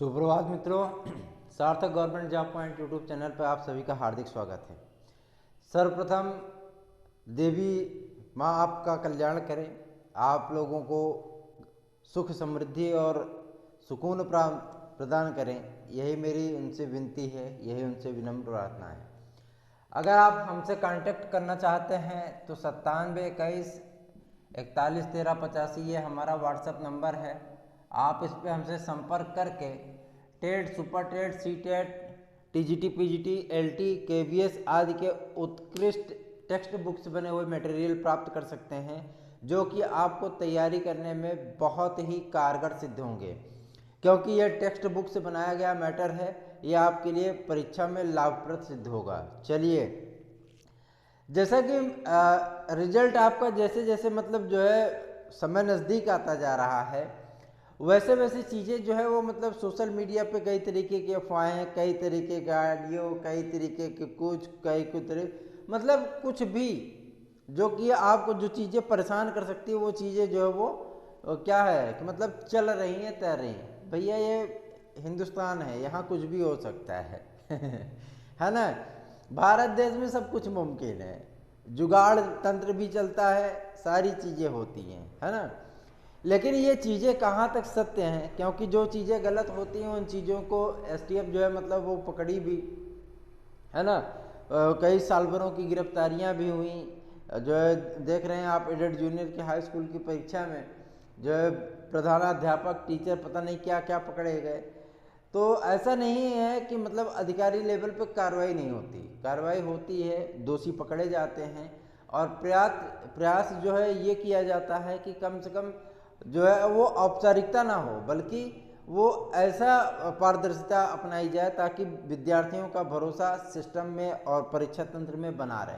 सुप्रभात मित्रों। सार्थक government job point YouTube channel पर आप सभी का हार्दिक स्वागत है। सर्वप्रथम देवी माँ आपका कल्याण करें, आप लोगों को सुख समृद्धि और सुकून प्रदान करें, यही मेरी उनसे विनती है, यही उनसे विनम्र प्रार्थना है। अगर आप हमसे कांटेक्ट करना चाहते हैं तो 9721411385 ये हमारा व्हाट्सएप नंबर है। आप इस पर हमसे संपर्क करके TET, super TET, C TET, TGT, PGT, LT, KVS आदि के उत्कृष्ट टेक्स्ट बुक्स बने हुए मटेरियल प्राप्त कर सकते हैं, जो कि आपको तैयारी करने में बहुत ही कारगर सिद्ध होंगे, क्योंकि यह टेक्स्ट बुक से बनाया गया मैटर है। यह आपके लिए परीक्षा में लाभप्रद सिद्ध होगा। चलिए, जैसा कि रिजल्ट आपका जैसे जैसे मतलब जो है समय नज़दीक आता जा रहा है, वैसे वैसे चीज़ें जो है वो मतलब सोशल मीडिया पे कई तरीके की अफवाहें, कई तरीके के ऑडियो, कई तरीके के मतलब कुछ भी जो कि आपको जो चीज़ें परेशान कर सकती है, वो चीज़ें जो है वो क्या है कि मतलब चल रही हैं, तैर रही हैं। भैया ये हिंदुस्तान है, यहाँ कुछ भी हो सकता है है ना। भारत देश में सब कुछ मुमकिन है, जुगाड़ तंत्र भी चलता है, सारी चीज़ें होती हैं, है ना। लेकिन ये चीज़ें कहाँ तक सत्य हैं, क्योंकि जो चीज़ें गलत होती हैं उन चीज़ों को एसटीएफ जो है मतलब वो पकड़ी भी, है ना। कई साल भरों की गिरफ्तारियां भी हुई। जो है देख रहे हैं आप, एडेड जूनियर की हाई स्कूल की परीक्षा में जो है प्रधानाध्यापक, टीचर, पता नहीं क्या क्या पकड़े गए। तो ऐसा नहीं है कि मतलब अधिकारी लेवल पे कार्रवाई नहीं होती, कार्रवाई होती है, दोषी पकड़े जाते हैं। और प्रयास जो है ये किया जाता है कि कम से कम जो है वो औपचारिकता ना हो, बल्कि वो ऐसा पारदर्शिता अपनाई जाए ताकि विद्यार्थियों का भरोसा सिस्टम में और परीक्षा तंत्र में बना रहे।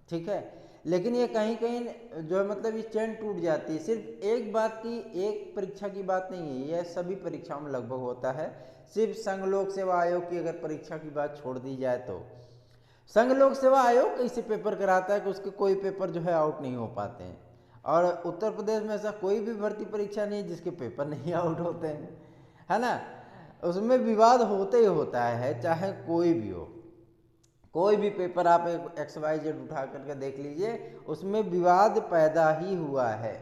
ठीक है, लेकिन ये कहीं कहीं जो है मतलब ये चेन टूट जाती है। सिर्फ एक बात की, एक परीक्षा की बात नहीं है, यह सभी परीक्षाओं में लगभग होता है। सिर्फ संघ लोक सेवा आयोग की अगर परीक्षा की बात छोड़ दी जाए तो संघ लोक सेवा आयोग कैसे पेपर कराता है कि उसके कोई पेपर जो है आउट नहीं हो पाते हैं। और उत्तर प्रदेश में ऐसा कोई भी भर्ती परीक्षा नहीं जिसके पेपर नहीं आउट होते हैं, है ना। उसमें विवाद होते ही होता है, चाहे कोई भी हो। कोई भी पेपर आप XYZ उठा करके देख लीजिए, उसमें विवाद पैदा ही हुआ है।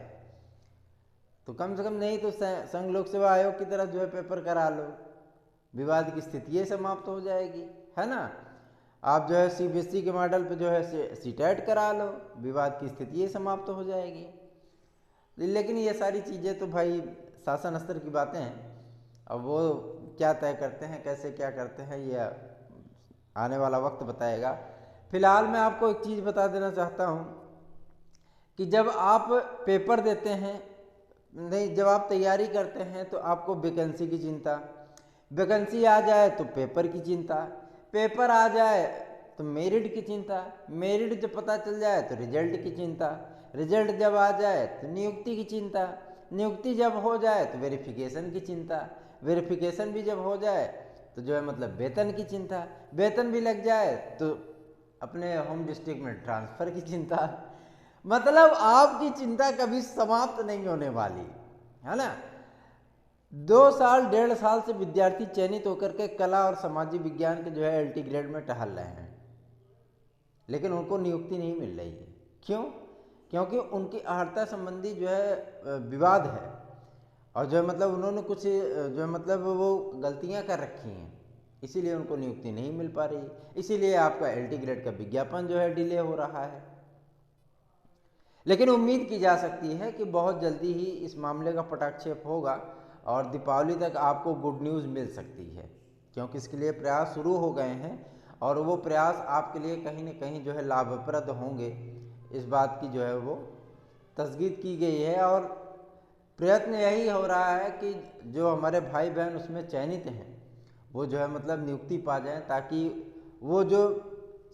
तो कम से कम नहीं तो संघ लोक सेवा आयोग की तरफ जो है पेपर करा लो, विवाद की स्थिति ये समाप्त हो जाएगी, है ना। आप जो है CBSE के मॉडल पे जो है सीटेट करा लो, विवाद की स्थिति ये समाप्त हो जाएगी। लेकिन ये सारी चीज़ें तो भाई शासन स्तर की बातें हैं, अब वो क्या तय करते हैं, कैसे क्या करते हैं, ये आने वाला वक्त बताएगा। फिलहाल मैं आपको एक चीज़ बता देना चाहता हूँ कि जब आप पेपर देते हैं, नहीं, जब आप तैयारी करते हैं तो आपको वैकेंसी की चिंता, वैकेंसी आ जाए तो पेपर की चिंता, पेपर आ जाए तो मेरिट की चिंता, मेरिट जब पता चल जाए तो रिजल्ट की चिंता, रिजल्ट जब आ जाए तो नियुक्ति की चिंता, नियुक्ति जब हो जाए तो वेरिफिकेशन की चिंता, वेरिफिकेशन भी जब हो जाए तो जो है मतलब वेतन की चिंता, वेतन भी लग जाए तो अपने होम डिस्ट्रिक्ट में ट्रांसफ़र की चिंता। मतलब आपकी चिंता कभी समाप्त नहीं होने वाली, है ना। 2 साल 1.5 साल से विद्यार्थी चयनित होकर के कला और सामाजिक विज्ञान के जो है LT ग्रेड में टहल रहे हैं, लेकिन उनको नियुक्ति नहीं मिल रही है। क्यों? क्योंकि उनकी अर्हता संबंधी जो है विवाद है, और जो है मतलब उन्होंने कुछ जो है मतलब वो गलतियां कर रखी हैं, इसीलिए उनको नियुक्ति नहीं मिल पा रही। इसीलिए आपका LT ग्रेड का विज्ञापन जो है डिले हो रहा है। लेकिन उम्मीद की जा सकती है कि बहुत जल्दी ही इस मामले का पटाक्षेप होगा और दीपावली तक आपको गुड न्यूज़ मिल सकती है, क्योंकि इसके लिए प्रयास शुरू हो गए हैं और वो प्रयास आपके लिए कहीं न कहीं जो है लाभप्रद होंगे, इस बात की जो है वो तस्दीक की गई है। और प्रयत्न यही हो रहा है कि जो हमारे भाई बहन उसमें चयनित हैं वो जो है मतलब नियुक्ति पा जाएं, ताकि वो जो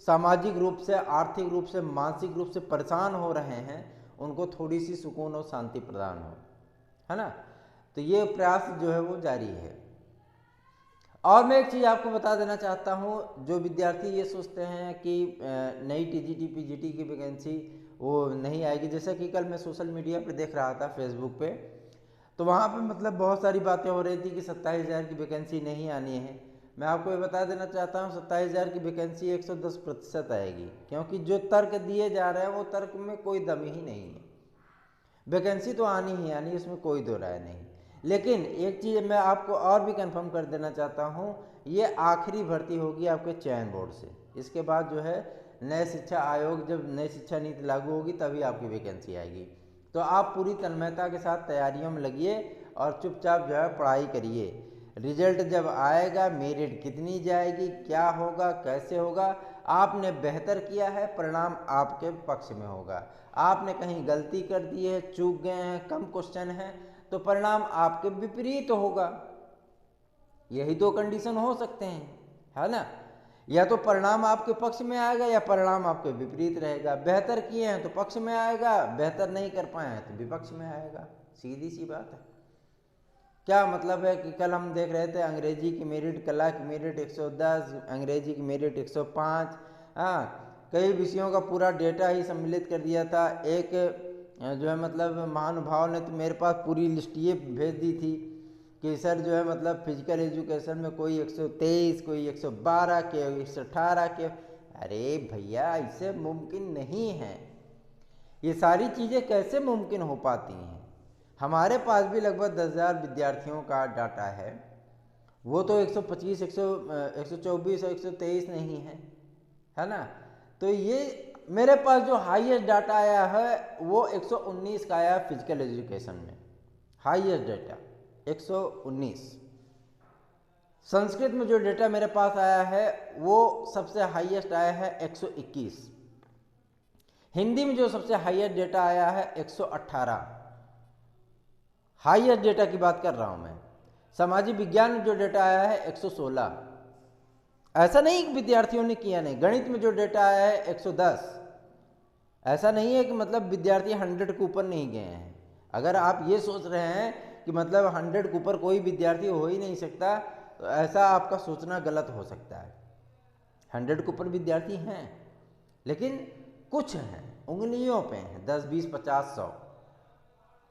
सामाजिक रूप से, आर्थिक रूप से, मानसिक रूप से परेशान हो रहे हैं उनको थोड़ी सी सुकून और शांति प्रदान हो, है ना। तो ये प्रयास जो है वो जारी है। और मैं एक चीज़ आपको बता देना चाहता हूँ, जो विद्यार्थी ये सोचते हैं कि नई TGT PGT की वैकेंसी वो नहीं आएगी, जैसा कि कल मैं सोशल मीडिया पे देख रहा था, फेसबुक पे, तो वहाँ पे मतलब बहुत सारी बातें हो रही थी कि 27,000 की वैकेंसी नहीं आनी है। मैं आपको ये बता देना चाहता हूँ 27,000 की वैकेंसी 110% आएगी, क्योंकि जो तर्क दिए जा रहे हैं वो तर्क में कोई दम ही नहीं है। वैकेंसी तो आनी ही आनी, इसमें कोई दो राय नहीं। लेकिन एक चीज़ मैं आपको और भी कंफर्म कर देना चाहता हूँ, ये आखिरी भर्ती होगी आपके चयन बोर्ड से। इसके बाद जो है नए शिक्षा आयोग, जब नई शिक्षा नीति लागू होगी तभी आपकी वैकेंसी आएगी। तो आप पूरी तन्मयता के साथ तैयारियों में लगिए और चुपचाप जो है पढ़ाई करिए। रिजल्ट जब आएगा, मेरिट कितनी जाएगी, क्या होगा, कैसे होगा, आपने बेहतर किया है, परिणाम आपके पक्ष में होगा। आपने कहीं गलती कर दी है, चूक गए हैं, कम क्वेश्चन है, तो परिणाम आपके विपरीत होगा। यही दो कंडीशन हो सकते हैं, है ना। या तो परिणाम आपके पक्ष में आएगा या परिणाम आपके विपरीत रहेगा। बेहतर किए हैं तो पक्ष में आएगा, बेहतर नहीं कर पाए हैं तो विपक्ष में आएगा। सीधी सी बात है। क्या मतलब है कि कल हम देख रहे थे अंग्रेजी की मेरिट, कला की मेरिट 110, अंग्रेजी की मेरिट 105, हाँ, कई विषयों का पूरा डेटा ही सम्मिलित कर दिया था। एक जो है मतलब महानुभाव ने तो मेरे पास पूरी लिस्ट ये भेज दी थी कि सर जो है मतलब फिजिकल एजुकेशन में कोई 123, कोई 112 के, 118 के। अरे भैया, इससे मुमकिन नहीं है। ये सारी चीज़ें कैसे मुमकिन हो पाती हैं? हमारे पास भी लगभग 10,000 विद्यार्थियों का डाटा है। वो तो 125, 124 और 123 नहीं है ना। तो ये मेरे पास जो हाईएस्ट डाटा आया है वो 119 का आया फिजिकल एजुकेशन में। Highest data 119। संस्कृत में जो डेटा मेरे पास आया है वो सबसे हाईएस्ट आया है 121। हिंदी में जो सबसे हाईएस्ट डेटा आया है 118। हाईएस्ट डेटा की बात कर रहा हूं मैं। सामाजिक विज्ञान में जो डेटा आया है 116। ऐसा नहीं कि विद्यार्थियों ने किया नहीं। गणित में जो डेटा आया है 110। ऐसा नहीं है कि मतलब विद्यार्थी 100 के ऊपर नहीं गए हैं। अगर आप ये सोच रहे हैं कि मतलब 100 के ऊपर कोई विद्यार्थी हो ही नहीं सकता, तो ऐसा आपका सोचना गलत हो सकता है। 100 के ऊपर विद्यार्थी हैं, लेकिन कुछ हैं, उंगलियों पे हैं, 10, 20, 50, 100।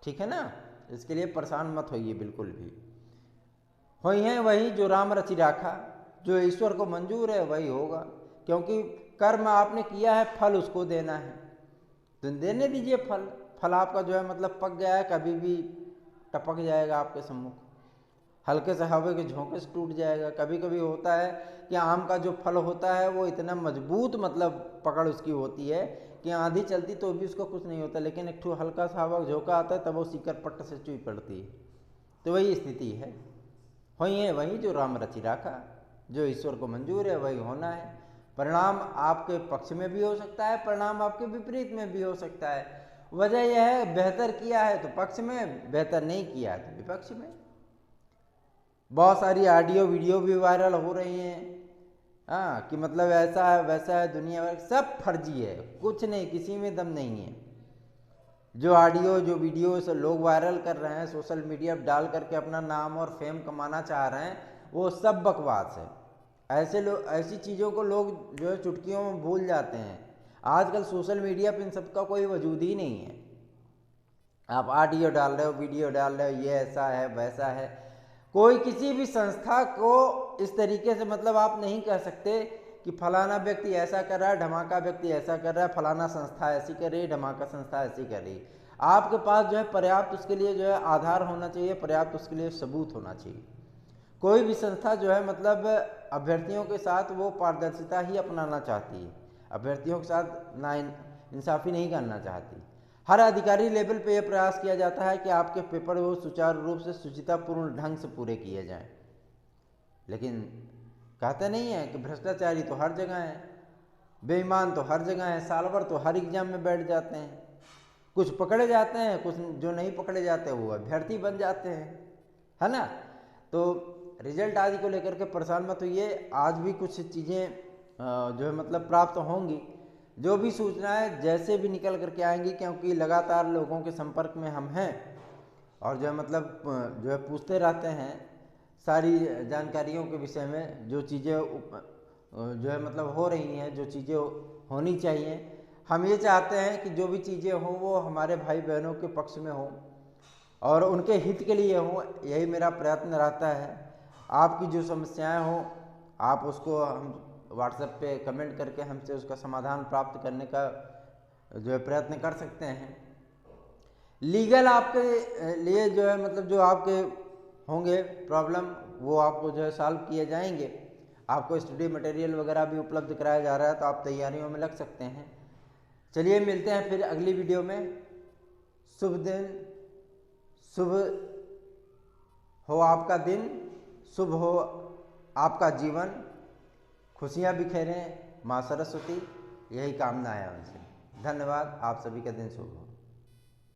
ठीक है ना। इसके लिए परेशान मत होइए बिल्कुल भी। वही है वही जो राम रचि राखा, जो ईश्वर को मंजूर है वही होगा, क्योंकि कर्म आपने किया है, फल उसको देना है। तो देने दीजिए फल। फल आपका जो है मतलब पक गया है, कभी भी टपक जाएगा आपके सम्मुख, हल्के से हवा के झोंके से टूट जाएगा। कभी कभी होता है कि आम का जो फल होता है वो इतना मजबूत मतलब पकड़ उसकी होती है कि आंधी चलती तो भी उसको कुछ नहीं होता, लेकिन एक ठो हल्का सा हवा का झोंका आता है तब वो सीकर पट्ट से चुई पड़ती है। तो वही स्थिति है। वही है वही जो राम रचि राखा, जो ईश्वर को मंजूर है वही होना है। परिणाम आपके पक्ष में भी हो सकता है, परिणाम आपके विपरीत में भी हो सकता है। वजह यह है, बेहतर किया है तो पक्ष में, बेहतर नहीं किया है तो विपक्ष में। बहुत सारी ऑडियो वीडियो भी वायरल हो रही हैं, हाँ, कि मतलब ऐसा है वैसा है, दुनिया भर सब फर्जी है, कुछ नहीं, किसी में दम नहीं है। जो ऑडियो जो वीडियो से लोग वायरल कर रहे हैं, सोशल मीडिया पर डाल करके अपना नाम और फेम कमाना चाह रहे हैं, वो सब बकवास है। ऐसे लोग, ऐसी चीज़ों को लोग जो है चुटकियों में भूल जाते हैं। आजकल सोशल मीडिया पर इन सबका कोई वजूद ही नहीं है। आप ऑडियो डाल रहे हो, वीडियो डाल रहे हो, ये ऐसा है वैसा है। कोई किसी भी संस्था को इस तरीके से मतलब आप नहीं कह सकते कि फलाना व्यक्ति ऐसा कर रहा है, ढमाका व्यक्ति ऐसा कर रहा है, फलाना संस्था ऐसी कर रही है, ढमाका संस्था ऐसी कर रही है। आपके पास जो है पर्याप्त उसके लिए जो है आधार होना चाहिए, पर्याप्त उसके लिए सबूत होना चाहिए। कोई भी संस्था जो है मतलब अभ्यर्थियों के साथ वो पारदर्शिता ही अपनाना चाहती है, अभ्यर्थियों के साथ ना इंसाफी नहीं करना चाहती। हर अधिकारी लेवल पे यह प्रयास किया जाता है कि आपके पेपर वो सुचारू रूप से शुचितापूर्ण ढंग से पूरे किए जाएं। लेकिन कहते नहीं है कि भ्रष्टाचारी तो हर जगह है, बेईमान तो हर जगह है, साल भर तो हर एग्जाम में बैठ जाते हैं। कुछ पकड़े जाते हैं, कुछ जो नहीं पकड़े जाते वो अभ्यर्थी बन जाते हैं, है ना। तो रिजल्ट आदि को लेकर के परेशान मत होइए। आज भी कुछ चीज़ें जो है मतलब प्राप्त होंगी, जो भी सूचनाएं जैसे भी निकल करके आएंगी, क्योंकि लगातार लोगों के संपर्क में हम हैं और जो है मतलब जो है पूछते रहते हैं सारी जानकारियों के विषय में। जो चीज़ें जो है मतलब हो रही हैं, जो चीज़ें होनी चाहिए, हम ये चाहते हैं कि जो भी चीज़ें हों वो हमारे भाई बहनों के पक्ष में हों और उनके हित के लिए हो, यही मेरा प्रयत्न रहता है। आपकी जो समस्याएं हो आप उसको हम व्हाट्सएप पे कमेंट करके हमसे उसका समाधान प्राप्त करने का जो है प्रयत्न कर सकते हैं। लीगल आपके लिए जो है मतलब जो आपके होंगे प्रॉब्लम वो आपको जो है सॉल्व किए जाएंगे। आपको स्टडी मटेरियल वगैरह भी उपलब्ध कराया जा रहा है, तो आप तैयारियों में लग सकते हैं। चलिए मिलते हैं फिर अगली वीडियो में। शुभ दिन, शुभ हो आपका दिन, शुभ हो आपका जीवन, खुशियाँ बिखेरें माँ सरस्वती, यही कामना है उनसे। धन्यवाद। आप सभी का दिन शुभ हो।